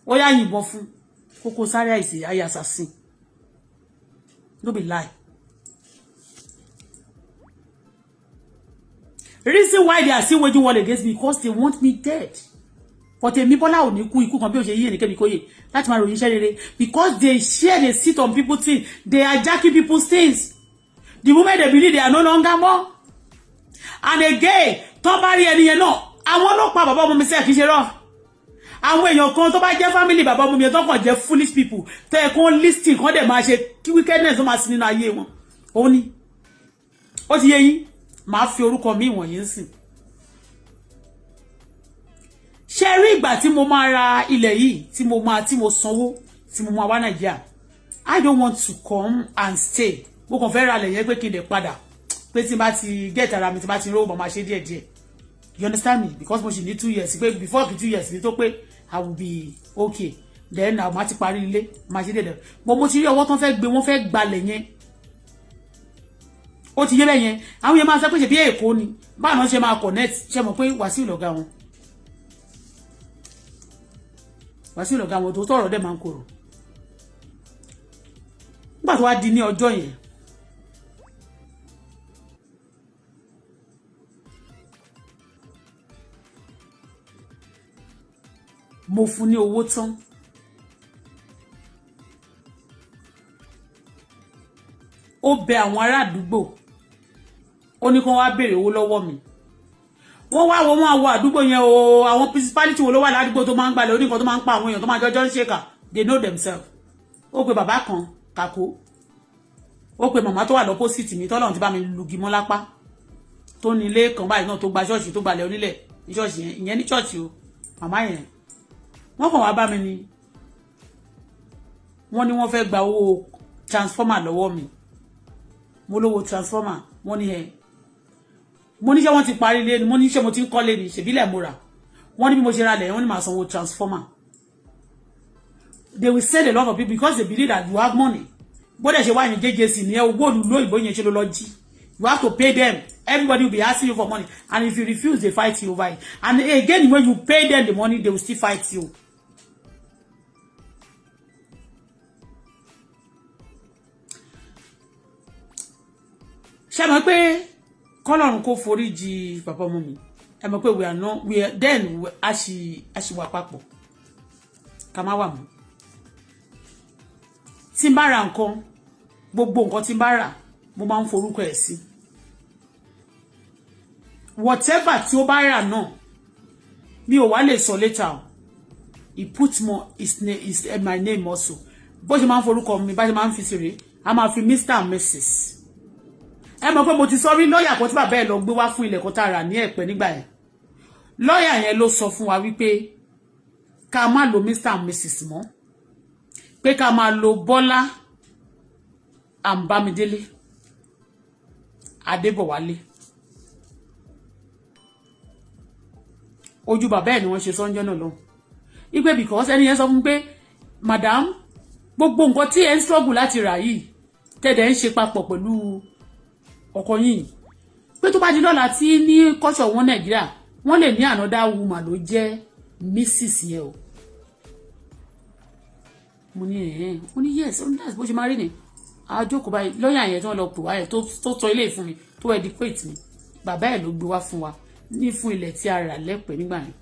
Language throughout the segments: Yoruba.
ó yá yìnbọn fún Kokoz is a assassin. No be lie. Reason why they are still waging war against me because they want me dead. But èmi Bọ́lá ò ní kú ikú kan bí ó ṣe yí ẹnikẹ́ni kó yè láti máa ròyìn iṣẹ́ rere because they share the seat on people's things. They are jacking people's things. The moment they believe they are no longer more. And again, tó bá rí ẹni yẹn náà, àwọn ọlọ́pàá bàbá ọmọ mi ṣe kì í ṣe rọ́. Àwọn èèyàn kan tó bá jẹ́ family bàbá ọmọ mi tó kàn jẹ́ foolish people tó yẹ kó listing kan dẹ̀ máa ṣe kí wickedness tó máa sí nínú ayé wọn. Ó ní. Ó ti yé yín, màá fi orúkọ mi wọ̀nyí sìn. Ṣé rí ìgbà tí mo máa ra ilẹ̀ yìí tí mo sanwó tí mo máa wá Nàìjíríà. I don't want to come and stay. Mo kàn fẹ́ ra ilẹ̀ yẹn pé kí n dẹ̀ padà. Pé tí bá ti get ara mi tí bá ti rówó máa ṣe díẹ̀ díẹ̀. You understand me? Because mo ṣì ní 2 years. Pé before 2 years ni tó pé I will be okay. Then now ma ti parí ilé máa ṣe díẹ̀. Mo ti rí ọwọ́ tán fẹ́ gbé wọ́n fẹ́ gbalẹ̀ yẹn. Ó ti yé bẹ́ẹ̀ yẹn. Àwọn yẹn máa sọ pé ṣe bí Èkó ni. Báwo ṣe máa connect ṣe mọ̀ pé Wàsíù lọ̀gá wọn. Wàsíù lọ̀gá wọn tó tọ̀rọ̀ dẹ̀ máa ń korò. Nígbà tó wá di ní ọjọ́ yẹn. Mo fún ní owó tán. Ó bẹ àwọn ará àdúgbò. Ó ní kó wá béèrè owó lọ́wọ́ mi. Wọ́n wá wo àdúgbò yẹn o, àwọn principality wo ló wà ládùúgbò tó máa ń gbalẹ̀, ó ní nǹkan tó máa ń pa àwọn èèyàn tó máa jọjọ́ ń ṣèkà. They know themselves. Ó pe bàbá kan Kàkó. Ó pe màmá tó wà lọ́pọ́sìtì mi tọ́lọ́run ti bá mi lugi mọ́ lápá. Tó ní ilé kan báyìí náà tó gba ṣọ́ọ̀ṣì tó gbalẹ̀ onílẹ̀ ní ṣọ́ọ̀ṣì yẹn, ìyẹn ní ṣọ́ọ̀ṣì o. Màmá yẹn. Wọ́n kàn wá bá mi ni. Wọ́n ní wọ́n fẹ́ gba owó transformer lọ́wọ́ mi. Mo lówó transformer, wọ́n ní ẹ. Mo ní ṣé wọ́n ti parí ilé ni, mo ní ṣé mo ti ń kọ́lé ni, ṣèbílẹ̀ mo rà. Wọ́n ní bí mo ṣe ra lẹ̀, wọ́n ní màá sanwó transformer. They will send a lot of people because they believe that you have money. Bó dẹ̀ ṣe wá yẹn JJC ní ẹ owó olùlú òyìnbó yẹn ṣe ló lọ jí. You have to pay them. Everybody will be asking you for money. And if you refuse, they fight you over it. And again, when you pay them the money, they will still fight you. Ṣé mọ̀ pé kọ́lọ́run kó foríjì bàbá ọmọ mi. Ẹ mọ̀ pé we are then a ṣì wà papọ̀. Ká má wà mọ́. Tí n bá ra nǹkan, gbogbo nǹkan tí n bá rà, mo máa ń forúkọ ẹ̀ sí. Whatever tí ó bá rà náà, mi ò wá lè sọ later. He put more is my name also. Bó ṣe máa ń forúkọ mi, bá ṣe máa ń fi sèré, a máa fi Mr. and Mrs. Ẹ mọ̀ pé mo ti sọ rí lọ́yà kan tí bàbá ẹ̀ lọ gbé wá fún ilẹ̀ kan tá a rà ní Ẹ̀pẹ́ nígbà yẹn. Lọ́yà yẹn ló sọ fún wa wípé ká má lo Mr. and Mrs. mọ́. Pé ká máa lo Bọ́lá and Bámidélé Adébọ̀wálé. Ojú bàbá ẹ̀ ni wọ́n ṣe sọ́njọ́ náà lọ. Ipe because ẹni yẹn sọ fún pé madam gbogbo nǹkan tí ẹ ń struggle láti rà yìí tẹ́dẹ̀ ń ṣe papọ̀ pẹ̀lú ọkọ yín. Pé tó bá di lọ́la tí ní culture wọn Nàìjíríà wọ́n lè ní another woman ló jẹ́ Mrs. yẹn o. Mo ní ó ní yes, ó ní that's bó ṣe máa rí ni. Àjókòó báyìí lọ́yà yẹn tí wọ́n lọ pò wáyé tó sọ ilé fún mi tó educate mi. Bàbá ẹ̀ ló gbé wá fún wa ní fún ilẹ̀ tí a rà lẹ́pẹ́ nígbà yẹn.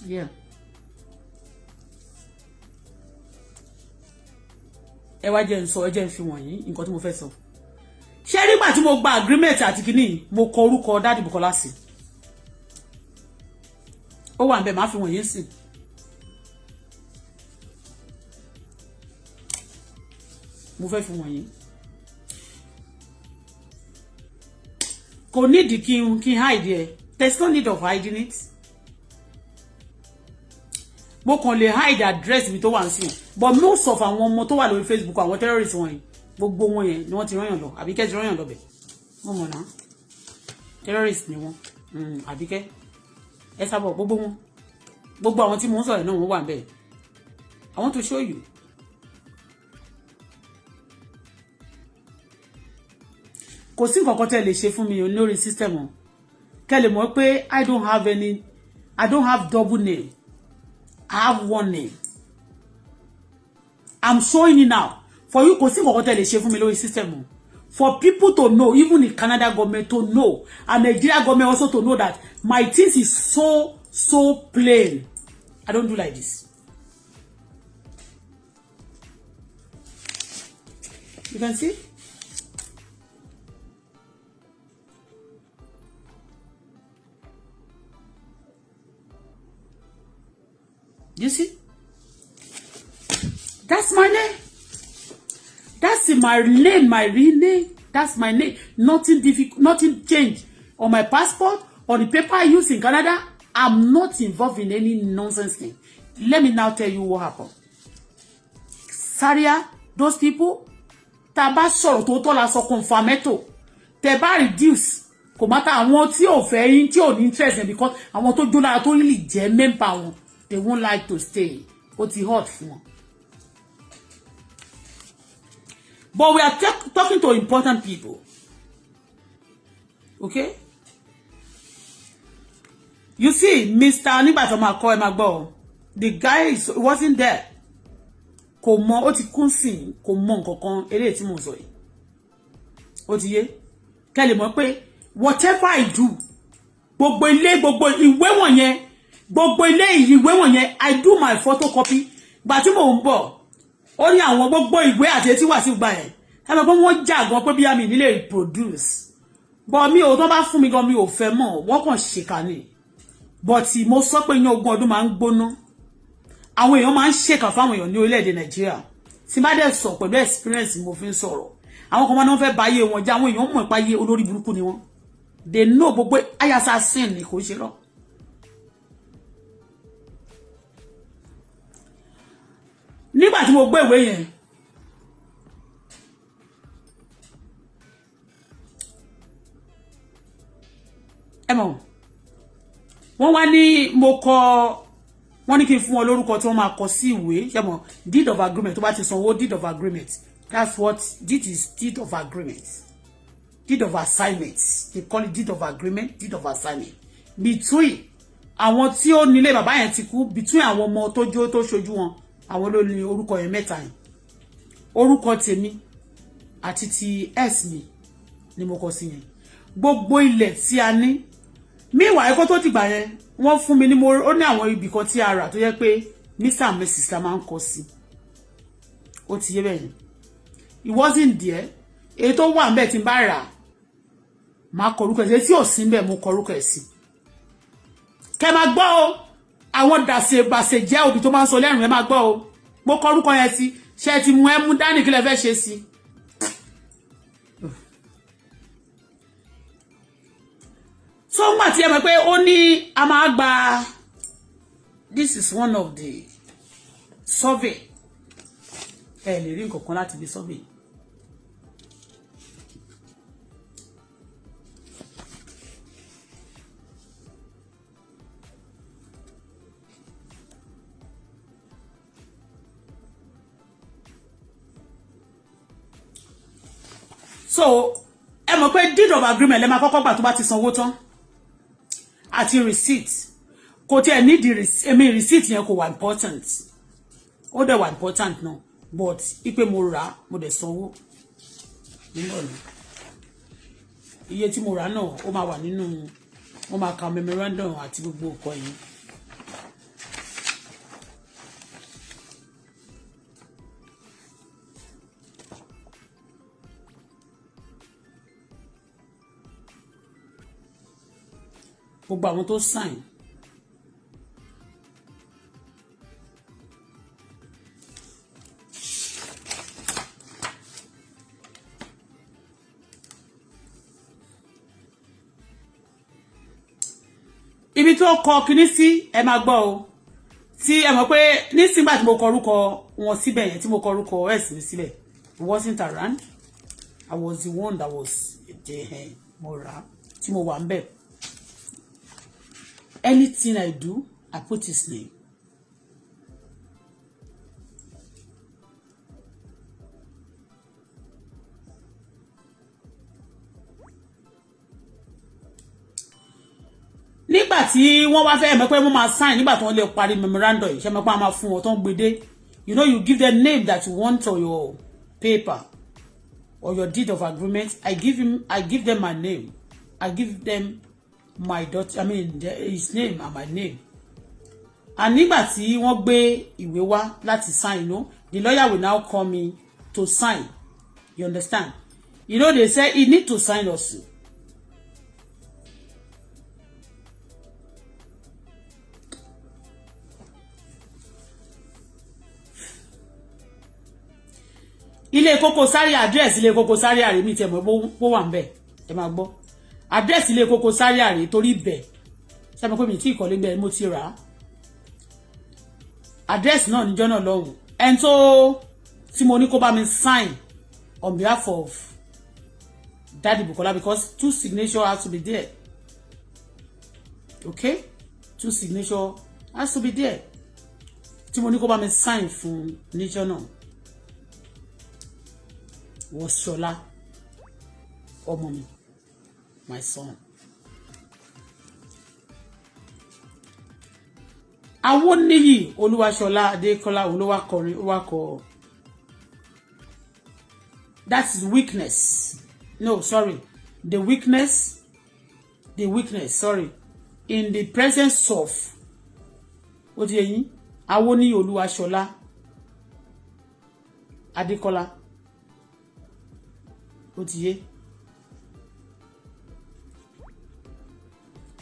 Yeah. Ẹ wá jẹ́ n sọ, ẹ jẹ́ n fi wọ̀nyí nǹkan tí mo fẹ́ sọ. Ṣé nígbà tí mo gba agreement àti kíní mo kọ orúkọ Daddy Bukola sí. Ó wà ńbẹ̀ máa fi wọ̀nyí sí. Mo fẹ́ fi wọ̀nyí. Kò need kí n hide ẹ. There's no need of hiding it. Mo kàn lè hide address mi tó wà nsìn. But most of àwọn ọmọ tó wà lórí Facebook àwọn terrorists wọ̀nyí gbogbo wọn yẹn ni wọ́n ti rányàn lọ. Àbíkẹ́ ti rányàn lọ bẹ̀. Wọ́n mọ̀ náà. Terrorists ni wọ́n. Àbíkẹ́. Ẹ sábọ̀ gbogbo wọn. Gbogbo àwọn tí mo ń sọ̀rọ̀ náà wọ́n wà ńbẹ̀. I want to show you. Kò sí nǹkan kan tẹ́ lè ṣe fún mi lórí system o. Kẹ́ lè mọ̀ pé I don't have double name. I have one name. I'm showing it now. For you to see what hotel is for me system. For people to know, even the Canada government to know, and Nigeria government also to know that my things is so plain. I don't do like this. You can see? You see? That's my name. That's in my name, my real name. That's my name. Nothing difficult, nothing changed on my passport or the paper I use in Canada. I'm not involved in any nonsense thing. Let me now tell you what happened. Saria, those people, taba sọ̀rọ̀ tó tọ́ la sọ confirmato. Tẹ́ bá reduce. Kò matter àwọn tí ò fẹ́ yín tí ò ní interest because àwọn tó jó lára tó really jẹ́ member wọn. They won't like to stay. Ó ti hot fún wọn. But we are talking to important people. Okay? You see, Mr. Nipa the guy wasn't there. Kò mọ̀, ó ti kún sìn, kò mọ̀ nǹkankan eléyìí tí mo sọ yìí. Ó ti yé. Kẹ́ lè mọ̀ pé whatever I do, gbogbo ilé, gbogbo ìwé wọ̀nyẹn, gbogbo ilé ìwé wọ̀nyẹn, I do my photocopy. Gbà tí mo ń bọ̀, ó ní àwọn gbogbo ìwé àti etí wà sí gbà ẹ̀. Ẹ mọ̀ pé wọ́n jà gan pé bí àmì nílé produce. But mi ò tó bá fún mi gan mi ò fẹ́ mọ̀, wọ́n kàn ṣèkà ni. But mo sọ pé yan ogún ọdún máa ń gbóná. Àwọn èèyàn máa ń ṣèkà fáwọn èèyàn ní orílẹ̀-èdè Nàìjíríà. Tí bá dẹ̀ sọ pẹ̀lú experience mo fi ń sọ̀rọ̀. Àwọn kan máa ń fẹ́ báyé wọn jẹ́, àwọn èèyàn mọ̀ pa ayé olórí burúkú ni wọ́n. They know gbogbo ayasa sin ni kò ṣe lọ. Nígbà tí mo gbé ìwé yẹn, ẹ mọ̀, wọ́n wá ní mo kọ, wọ́n ní kí n fún wọn lórúkọ tí wọ́n máa kọ sí ìwé, ṣé mọ̀, deed of agreement, tó bá ti sanwó deed of agreement. That's what this is, deed of agreement. Deed of assignment. They call it deed of agreement, deed of assignment. Between àwọn tí ó nílé bàbá yẹn ti kú, between àwọn ọmọ tó jó tó ṣojú wọn, àwọn ló ní orúkọ yẹn mẹ́ta yẹn. Orúkọ tèmi àti ti S mi ni mo kọ sí yẹn. Gbogbo ilẹ̀ tí a ní, meanwhile kó tó dìgbà yẹn, wọ́n fún mi ní ó ní àwọn ibì kan tí a rà tó yẹ pé Mr. and Mrs. la máa ń kọ sí. Ó ti yé bẹ́ẹ̀ ni. It wasn't there. Èyí tó wà ńbẹ̀ tí n bá rà, máa kọ orúkọ ẹ̀ sí, tí ò sí ńbẹ̀ mo kọ orúkọ ẹ̀ sí. Kẹ́ máa gbọ́ o, àwọn dàsè jẹ́ òbí tó máa ń sọ lẹ́rùn ẹ máa gbọ́ o. Mo kọ orúkọ yẹn sí, ṣé ti mú ẹ mú dání kí lẹ fẹ́ ṣe sí. So ngbà tí ẹ mọ̀ pé ó ní a máa gba, this is one of the survey. Ẹ lè rí nǹkan kan láti bí survey. So ẹ mọ̀ pé deed of agreement lẹ máa kọ́kọ́ gbà tó bá ti sanwó tán. Àti receipt. Kò tí ẹ need receipt yẹn kò wà important. Ó dẹ̀ wà important náà. But ipe mo rà, mo dẹ̀ sanwó. Iye tí mo rà náà ó máa wà nínú, wọ́n máa ka memorandum àti gbogbo nǹkan yìí. Gbogbo àwọn tó sign. Ibi tó kọ kíní sí ẹ máa gbọ́ o. Tí ẹ mọ̀ pé nísìngbà tí mo kọ orúkọ wọn síbẹ̀ yẹn, tí mo kọ orúkọ S mi síbẹ̀, I wasn't around. I was the one that was there. Mo rà tí mo wà ńbẹ̀. Anything I do, I put his name. Nígbà nígbà tí wọ́n wá fẹ́ mọ̀ pé wọ́n máa sign nígbà tí wọ́n lè parí memorandum yìí ṣe mọ̀ pé wọ́n máa fún wọn tó ń gbede you know you give them name that you want on your paper or your deed of agreement. I give them my name. I give them my daughter, his name and my name. And nígbà tí wọ́n gbé ìwé wá láti sign, you know, the lawyer will now call me to sign. You understand? You know, they say he need to sign also. Ilé Kokoz address ilé Kokoz àrè mi tẹ́ mọ̀ bó wà ńbẹ̀ ẹ máa gbọ́ address ilé Kokoz àrè torí bẹ̀ ṣé mo pé mi tí ìkọ́lé ńbẹ̀ mo ti rà address náà níjọ́ náà lọ́hùn and tó tí mo ní kó bá mi sign on behalf of Daddy Bukola because 2 signature has to be there. Okay? 2 signature has to be there. Tí mo ní kó bá mi sign fún níjọ́ náà was Shola ọmọ mi, my son. Awoniyi Oluwasola Adekola Oluwakọrin Owako. That's weakness. No, sorry. The weakness, sorry. In the presence of Ojeyin Awoniyi Oluwasola Adekola. Otiye.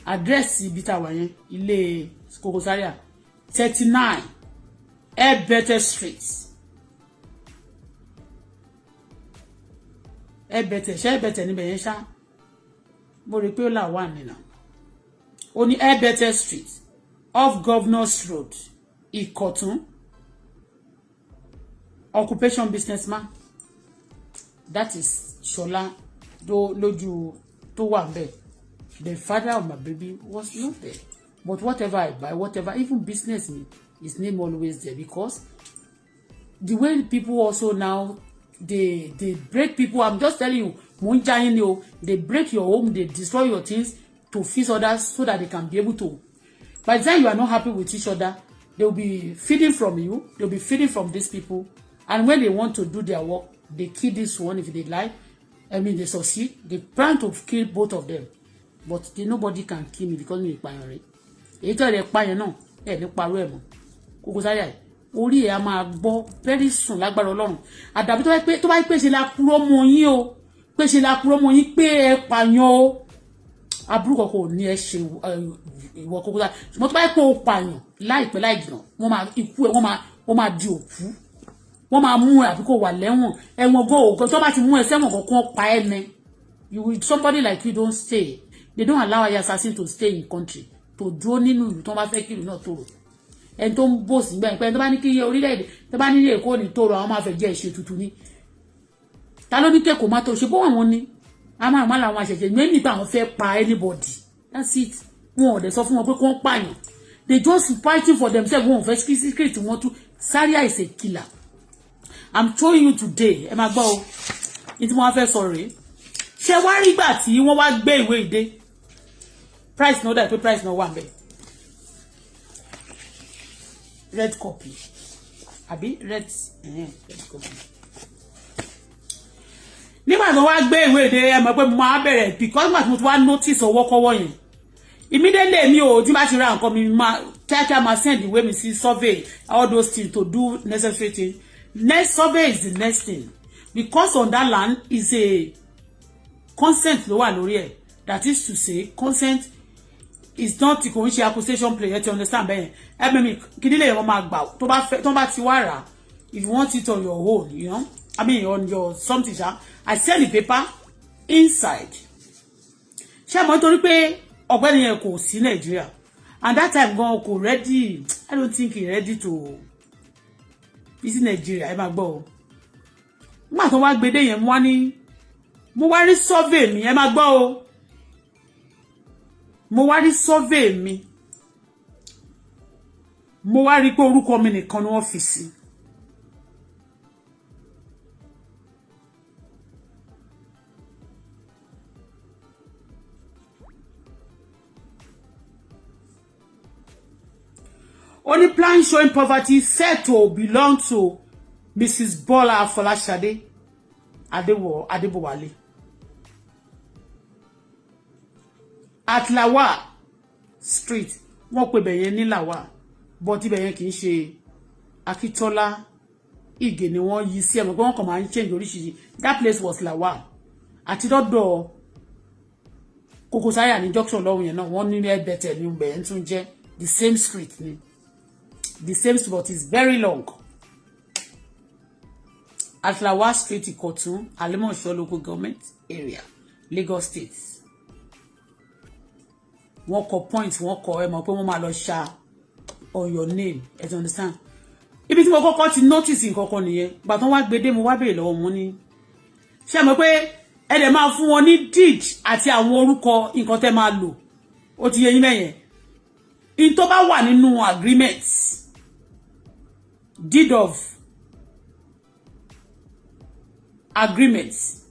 Address ibi tá wà yẹn ilé Kokoz 39 Eeee Street. Eeee níbẹ̀ yẹn ṣá. Mo rí pé ó là wà nínú. Ó ní Eeee Street off Governors Road, Ìkọ̀tún. Occupation businessman. That is Shola lójú tó wà ńbẹ̀. The father of my baby was not there. But whatever I buy, whatever, even business, his name always there because the way people also now, they break people. I'm just telling you, they break your home, they destroy your things to feed others so that they can be able to. By the time you are not happy with each other, they'll be feeding from you, they'll be feeding from these people. And when they want to do their work, they kill this one if they lie. They succeed. They plan to kill both of them. But nobody can kill me because me pààyàn rẹ̀. Èyí tó lè pààyàn náà ẹ̀ ní parọ́ ẹ̀ mọ́. Kokoz orí ẹ̀ á máa gbọ́ very soon lágbára Ọlọ́run. Àdàbí tó bá pé ṣe la purọ́ mọ́ yín o. Pé ṣe la purọ́ mọ́ yín pé ẹ pààyàn o. Aburú kọ̀ọ̀kan ò ní ẹ ṣe ìwọ Kokoz. Ṣùgbọ́n tó bá pé o pààyàn láìpẹ́ láì jìnnà wọ́n máa ikú ẹ̀ wọ́n máa di òkú. Wọ́n máa mú ẹ àbí kó wà lẹ́wọ̀n. Ẹ̀wọ̀n go tó bá ti mú ẹ sẹ́wọ̀n kankan pa ẹ́ ní. Somebody like you don't stay. They don't allow a assassin to stay in country. To dúró nínú ìlú tó bá fẹ́ kí ìlú náà tòrò. Ẹni tó ń bò sí gbẹ̀yìn pé ẹni tó bá ní kí orílẹ̀-èdè tó bá ní Èkó ní tòrò àwọn máa fẹ́ jẹ́ ìṣe tuntun ní. Ta ló ní kí Èkó má tó ṣe bó àwọn ní. A máa má làwọn àṣẹ̀ṣẹ̀ mẹ́mí pé àwọn fẹ́ pa anybody. That's it. Wọn ò dẹ̀ sọ fún wọn pé kí wọ́n pààyàn. They just fighting for themselves. Wọn ò fẹ́ secret wọn tú. Zaria is a killer. I'm showing you today. Ẹ máa gbọ́ o. Ní tí mo wá fẹ́ sọ rèé. Ṣé wá rí gbà tí wọ́n wá gbé ìwé ìdè? Price no that price no one be red copy abi red copy nígbà tó wá gbé ìwé de ẹ mọ̀ pé mo máa bẹ̀rẹ̀ because mo ti wá notice ọwọ́ kọ́wọ́ yẹn immediately mi ò tí bá ti ra nǹkan mi máa kíákíá máa send ìwé mi sí survey all those things to do necessary thing. Next survey is the next thing because on that land is a consent ló wà lórí ẹ̀. That is to say consent is not kò ń ṣe accusation play you understand bẹ́ẹ̀ kìdí lè wọ́n máa gbà tó bá ti wá rà if you want it on your own you know on your something I send the paper inside ṣé àmọ́ nítorí pé ọ̀gbẹ́ni yẹn kò sí Nàìjíríà and that time gan kò ready I don't think he ready to visit Nigeria ẹ máa gbọ́ o nígbà tó wá gbédè yẹn mo wá rí survey mi ẹ máa gbọ́ o. Mo wá rí survey mi mo wá rí pé orúkọ mi nìkan ni wọ́n fi sí Only plan showing poverty said to belong to Mrs. Bola Folashade Adebowale. At Lawa Street, wọ́n pè bẹ̀yẹn ní Lawa, but ibẹ̀yẹn kì í ṣe Akitola Ige ni wọ́n yí sí ẹ̀mọ̀ pé wọ́n kàn máa ń change oríṣiríṣi. That place was Lawa. Àti dọ́dọ̀ Kokoz ní junction lọ́wọ́ yẹn náà wọ́n ní ẹ̀bẹ̀tẹ̀ ní ibẹ̀yẹn tún jẹ́ the same street ni. The same street, but it's very long. At Lawa Street, Ikotun, Alimosho local government area, Lagos State. Wọ́n kọ point, wọ́n kọ ẹ mọ̀ pé wọ́n máa lọ ṣá on your name. You understand? Ibi tí mo kọ́kọ́ ti notice nǹkan kan nìyẹn. Gbà tán wá gbédé mo wá béèrè lọ́wọ́ wọn ní. Ṣé mọ̀ pé ẹ dẹ̀ máa fún wọn ní deed àti àwọn orúkọ nǹkan tẹ́ máa lò. Ó ti yé yín mẹ́yẹn. In tó bá wà nínú agreements. Deed of agreements.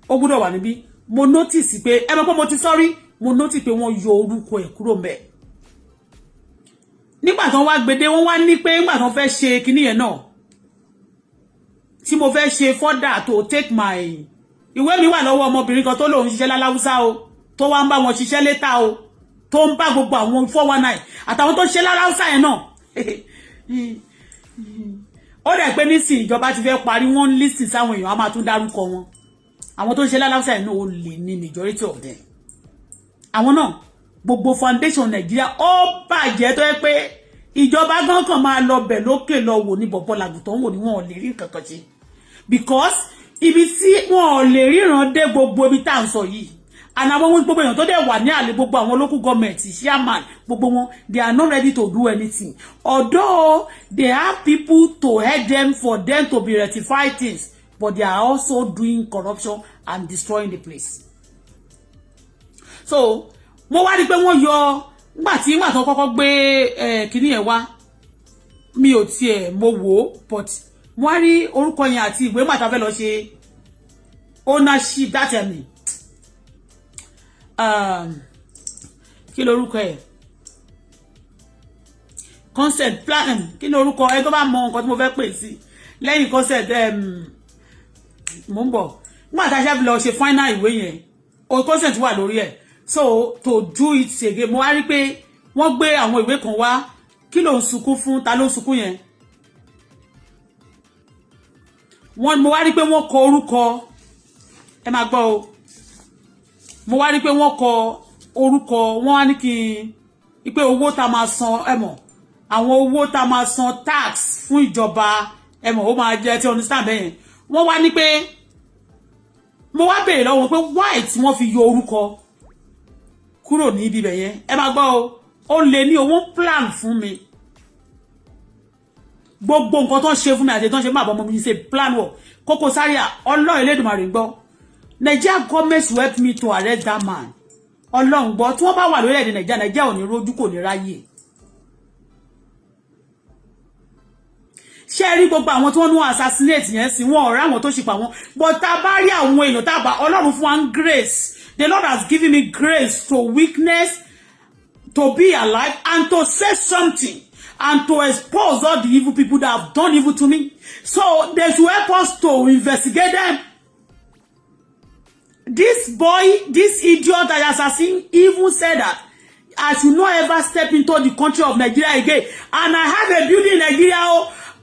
Ó gbọ́dọ̀ wà níbí. Mo notice pé ẹ mọ̀ pé mo ti sorry, mo notice pé wọ́n yọ orúkọ ẹ̀ kúrò ńbẹ̀. Nígbà tán wá gbédé wọ́n wá ní pé nígbà tán fẹ́ ṣe kíní yẹn náà. Tí mo fẹ́ ṣe further to take my ìwé mi wà lọ́wọ́ ọmọbìnrin kan tó lóun ṣiṣẹ́ láláwúsá o, tó wá ń bá wọn ṣiṣẹ́ létà o, tó ń bá gbogbo àwọn 419 àtàwọn tó ṣe láláwúsá yẹn náà. Ó dẹ̀ pé nísìn ìjọba ti fẹ́ parí wọ́n listen sáwọn èèyàn á máa tún dárúkọ wọn. Àwọn tó ń ṣe láláwúsá yẹn náà ó lè ní majority of them. Àwọn náà gbogbo foundation Nàìjíríà ó bàjẹ́ tó yẹ pé ìjọba gan kan máa lọ bẹ̀ lókè lọ wò ní bọ̀bọ̀ làgùtàn wò ní wọn ò lè rí nǹkan kan ṣe. Because ibi tí wọn ò lè ríran dé gbogbo ibi tá à ń sọ yìí. And àwọn gbogbo èèyàn tó dẹ̀ wà ní àlè gbogbo àwọn local government chairman gbogbo wọn they are not ready to do anything. Although they have people to help them for them to be rectify things, but they are also doing corruption and destroying the place. So mo wá rí pé wọ́n yọ nígbà tó kọ́kọ́ gbé kíní ẹ̀ wá mi ò tiẹ̀ mo wò but mo wá rí orúkọ yẹn àti ìwé nígbà tá fẹ́ lọ ṣe ownership that me. Kí lorúkọ ẹ̀ consent plan kí lorúkọ ẹ tó bá mọ nǹkan tí mo fẹ́ pè sí lẹ́yìn consent mo ń bọ̀ nígbà tá a ṣe lọ ṣe final ìwé yẹn o consent wà lórí ẹ̀ so to do it again mo wá rí pé wọ́n gbé àwọn ìwé kan wá kí ló ń sunkún fún ta ló ń sunkún yẹn mo wá rí pé wọ́n kọ orúkọ ẹ máa gbọ́ o mo wá rí pé wọ́n kọ orúkọ wọ́n wá ní kí n pé owó tá máa san ẹ mọ̀ àwọn owó tá máa san tax fún ìjọba ẹ mọ̀ ó máa jẹ́ tí understand bẹ́yẹn wọ́n wá ní pé mo wá béèrè lọ́wọ́ pé why tí wọ́n fi yọ orúkọ kúrò ní ibi bẹ́yẹn ẹ máa gbọ́ o ó lè ní owó plan fún mi gbogbo nǹkan tó ń ṣe fún mi àti tó ń ṣe fún àbọ̀mọ́ mi ṣe plan wọ̀ Kokoz Ọlọ́run Elédùmarè gbọ́ Nigeria government will help me to arrest that man. Ọlọ́run gbọ́ tí wọ́n bá wà lórí èdè Nigeria ò ní rojú kò ní ráyè. Ṣé rí gbogbo àwọn tí wọ́n ní assassinate yẹn sí wọn ọ̀rẹ́ àwọn tó ṣe pa wọn. But tá bá rí àwọn èèyàn tá bá Ọlọ́run fún wa grace. The Lord has given me grace to witness, to be alive and to say something and to expose all the evil people that have done evil to me. So they should help us to investigate them. This boy, this idiot that assassin even said that I should not ever step into the country of Nigeria again. And I have a building in Nigeria,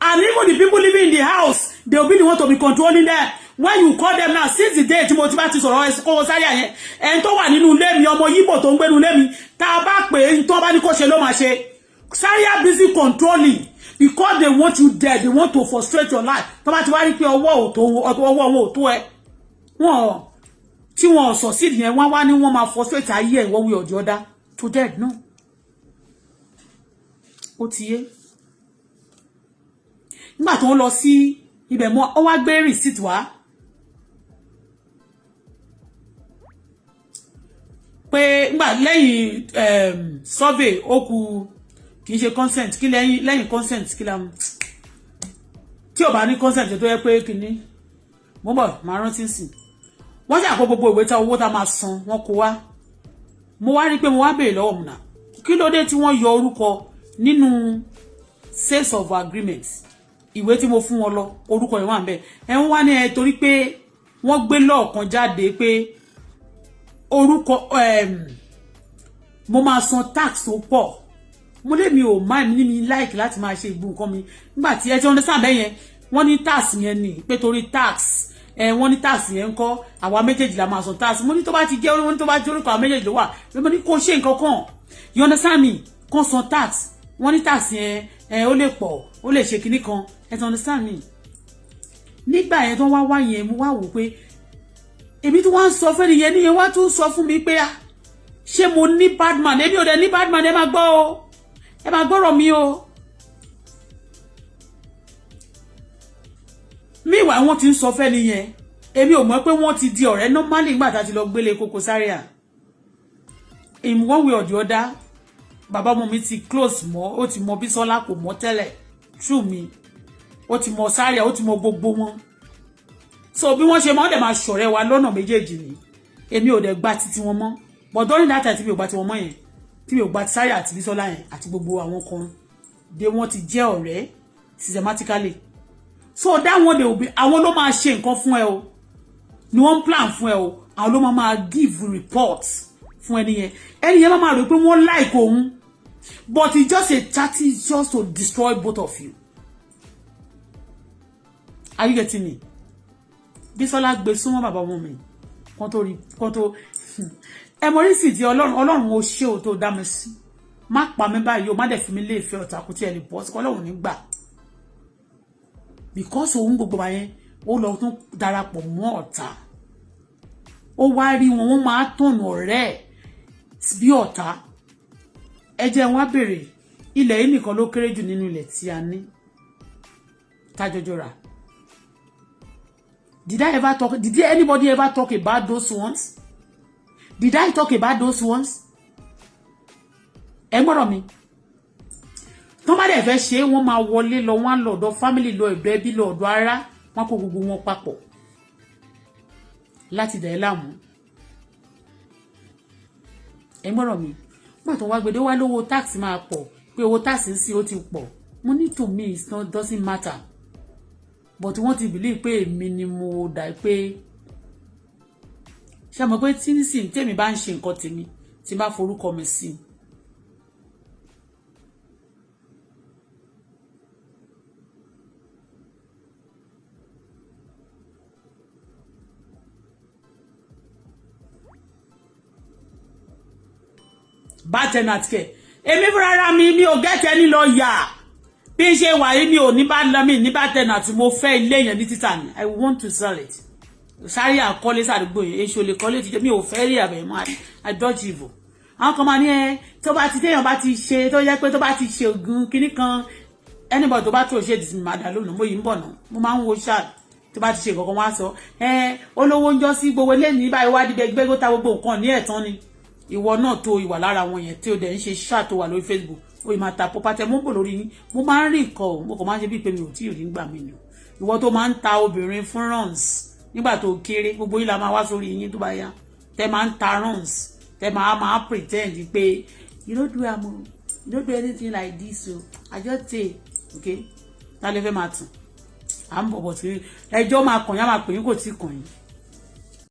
and even the people living in the house, they'll be the one to be controlling them. When you call them now, since the day Timothy bá ti sọ̀rọ̀ Kokoz yẹn, ẹni tó wà nínú ilé mi, ọmọ Yinbon tó ń gbé nínú ilé mi, tá bá pè é tó bá ní kó ṣe ló máa ṣe. Zaria busy controlling because they want you dead. They want to frustrate your life. Tó bá ti wá rí pé ọwọ́ wọn ò tó ẹ. Wọ́n tí wọ́n succeed yẹn wá ní wọ́n máa frustrate ayé ẹ̀ one way or the other to dead no. Ó ti yé. Nígbà tó ń lọ sí ibẹ̀ mọ́ ó wá gbé receipt wá. Pé nígbà lẹ́yìn survey ó kù kì í ṣe consent kí lẹ́yìn consent kí la tí ò bá ní consent tó yẹ pé kíní mo bọ̀ máa rántí sìn wọ́n ṣàkó gbogbo ìwé tá owó tá máa san wọ́n kó wá mo wá rí pé mo wá béèrè lọ́wọ́ mu náà kí ló dé tí wọ́n yọ orúkọ nínú sales of agreement ìwé tí mo fún wọn lọ orúkọ yẹn wà ńbẹ̀ ẹ ń wá ní ẹ torí pé wọ́n gbé lọ́ọ̀kan jáde pé orúkọ mo máa san tax tó pọ̀ mo lè mi ò máa ní mi like láti máa ṣe ìgbù nǹkan mi nígbà tí ẹ ti understand bẹ́ẹ̀ yẹn wọ́n ní tax yẹn ni pé torí tax wọ́n ní tax yẹn ń kọ́ àwa méjèèjì la máa san tax mo ní tó bá ti jẹ́ wọ́n ní tó bá jẹ́ orúkọ àwọn méjèèjì ló wà mo ní kó ṣe nǹkan kan you understand me kó san tax wọ́n ní tax yẹn ó lè pọ̀ ó lè ṣe kinní kan ẹ ti understand me nígbà yẹn tó wá yẹn mo wá wò pé èmi tó wá ń sọ fẹ́ nìyẹn níyẹn wá tún sọ fún mi pé ṣé mo ní badman èmi ò dẹ̀ ní badman ẹ máa gbọ́ o ẹ máa gbọ́rọ̀ mi o míwàá wọ́n ti ń sọ fẹ́ nìyẹn èmi ò mọ̀ pé wọ́n ti di ọ̀rẹ́ normally nígbà tá a ti lọ gbélé Kokoz Zaria in one way or the other bàbá ọmọ mi ti close mọ́ ó ti mọ Bísọ́lá kò mọ̀ tẹ́lẹ̀ true mi ó ti mọ Zaria ó ti mọ gbogbo wọn so bí wọ́n ṣe máa ń dẹ̀ máa ṣọ̀rẹ́ wa lọ́nà méjèèjì ni èmi ò dẹ̀ gba títí wọn mọ́ but during that time tí mi ò gba tí wọn mọ́ yẹn tí mi ò gba ti Zaria àti Bísọ́lá yẹn àti gbogbo àwọn kan dé wọ́n ti jẹ́ ọ̀rẹ́ systematically so that one they will be àwọn ló máa ṣe nǹkan fún ẹ o ni wọ́n plan fún ẹ o àwọn ló máa give reports fún ẹni yẹn máa rò pé wọ́n like òun but it's just a tactic just to destroy both of you. Are you getting me? Bísọ́lá gbé súnmọ́ bàbá ọmọ mi kan tó ẹ mọ̀ rí sì tí ọlọ́run ó ṣe ò tó dá mi sí má pa mí báyìí o má dẹ̀ fi mí lé ìfẹ́ ọ̀tá kú tí ẹ lè bọ́ sí ọlọ́run nígbà because òun gbogbo wa yẹn ó lọ tún darapọ̀ mọ́ ọ̀tá ó wá rí wọn wọ́n máa tọ̀nà ọ̀rẹ́ bí ọ̀tá ẹ jẹ́ wọn á bèrè ilẹ̀ yìí nìkan ló kéré jù nínú ilẹ̀ tí a ní tájọjọ rà. Did anybody ever talk about those ones? Did I talk about those ones? Ẹ gbọ́dọ̀ mi. Tó bá dẹ̀ fẹ́ ṣe wọ́n máa wọlé lọ wọ́n lọ́dọ̀ family lọ ẹ̀dọ̀ ẹbí lọ ọ̀dọ̀ ará wọ́n kó gbogbo wọn papọ̀ láti dẹ̀ láàmú. Ẹ gbọ́dọ̀ mi. Mo tó wá gbede wá lówó tax máa pọ̀ pé owó tax ń sí ó ti pọ̀. Mo ní to me it doesn't matter. But wọ́n ti believe pé èmi ni mo dà pé ṣé mo pé tí nísìn tèmi bá ń ṣe nǹkan tèmi tí bá forúkọ mi sí bá tẹnat kẹ èmi fúnra mi ò gẹ́tẹ̀ ní lọ yà bí n ṣe wà yìí mi ò ní bá lọ́mí ní bá tẹnat mo fẹ́ ilé yẹn ní títà ni I want to sell it. Zaria àkọlé sàdúgbò yẹn èso lè kọ́lé ti mi ò fẹ́ rí àbẹ̀ mọ́ I dodge evil. Àwọn kan máa ní tó bá ti téèyàn bá ti ṣe tó yẹ pé tó bá ti ṣe ògùn kinní kan anybody tó bá tó ṣe dìsí máa dà lónìí mo yìí ń bọ̀ náà mo máa ń wo ṣáà tó bá ti ṣe kankan wá sọ olówó ń jọ sí gbogbo lẹ́yìn báyìí wá dìde gbégbó ta gbogbo nǹkan ní ẹ̀tàn ni ìwọ náà tó ìwà lára wọn yẹn tí ó dẹ̀ ń ṣe ṣáà tó wà lórí Facebook ó ì máa ta pọ́pátẹ́ mo ń bò lórí yín mo máa ń rí nǹkan o mo kàn máa ń ṣe bíi pé mi ò tí ì rí gbà mí nù ìwọ tó máa ń ta obìnrin fún runs nígbà tó kéré gbogbo yìí la máa wá sórí yín tó bá yá tẹ máa ń ta runs tẹ máa pretend pé you no do am o you no do anything like this o I just say okay ta lè fẹ́ máa tún à ń bọ̀bọ̀ sí ẹjọ́ máa kàn yá máa pè yín kò tí kàn yín